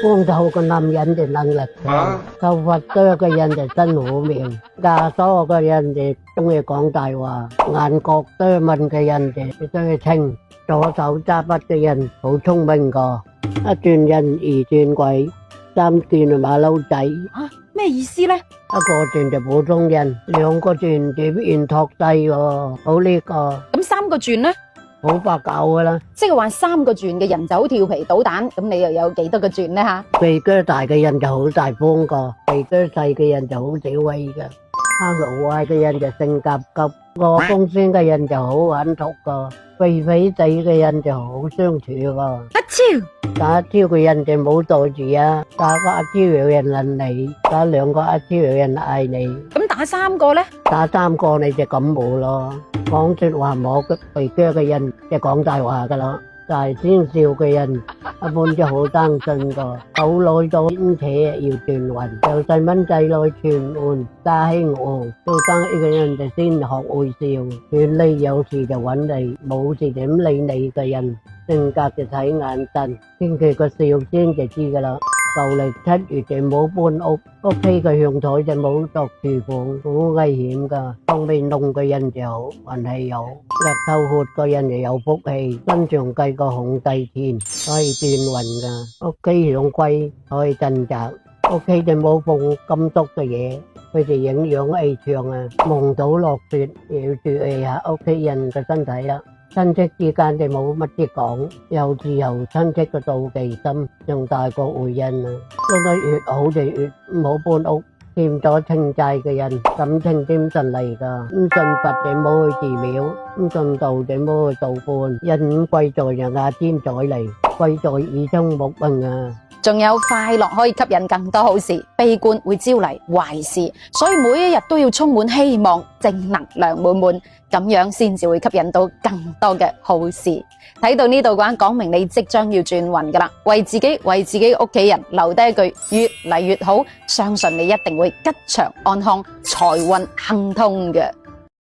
光頭嘅男人就能力強，頭髮多嘅人就真好命，牙疏嘅人就中意講大話，眼角多紋嘅人就中意清，左手揸筆嘅人好聰明個，一轉人二轉鬼，三轉就馬騮仔。咩意思呢？一個轉就普通人，兩個轉就變托西喎，好呢個，咁三個轉呢？好白搞噶啦。即係話三個轉嘅人就好調皮搗蛋，咁你又有幾多個轉呢？吓，鼻哥大嘅人就好大方個，鼻哥細嘅人就好小威噶。生路壞嘅人就性格急，我公孫嘅人就好穩重個，肥肥仔嘅人就好相處個。阿超打阿超嘅人就冇袋住啊，打個阿超有人撚你，打兩個阿超有人嗌你，咁打三個呢？打三個你就感冒咯。講說話冇鼻哥嘅人就講大話噶啦，大先笑嘅人一般就好擔心個，口內多牽扯要轉運，由細蚊仔來傳喚家興旺，到生一個人就先學會笑，勸你有事就揾你，冇事點理你嘅人，性格就睇眼神，聽佢個笑聲就知噶啦。舊曆7月就冇搬屋，屋企嘅陽台就冇作廚房，好危險噶。當面弄嘅人就好，運氣好；日頭活嘅人就有福氣，身上計個紅地田，可以轉運噶。屋企養龜可以鎮宅，屋企就冇放金屬嘅嘢，佢哋影響氣場啊。望到落雪要注意下屋企人嘅身體啦。親戚之間就冇乜嘢講，有時候親戚嘅妒忌心仲大過會人啊。做得越好就越唔好搬屋，欠咗清債嘅人感情點順利噶。唔信佛就冇去寺廟，唔信道就冇去道觀。人貴在就牙尖嘴利，貴在耳聰目明啊。仲有快樂可以吸引更多好事，悲觀會招嚟壞事，所以每一日都要充滿希望，正能量滿滿，咁樣先至會吸引到更多嘅好事。睇到呢度嘅話，講明你即將要轉運噶啦，為自己為自己屋企人留低一句越嚟越好，相信你一定會吉祥安康，財運亨通嘅。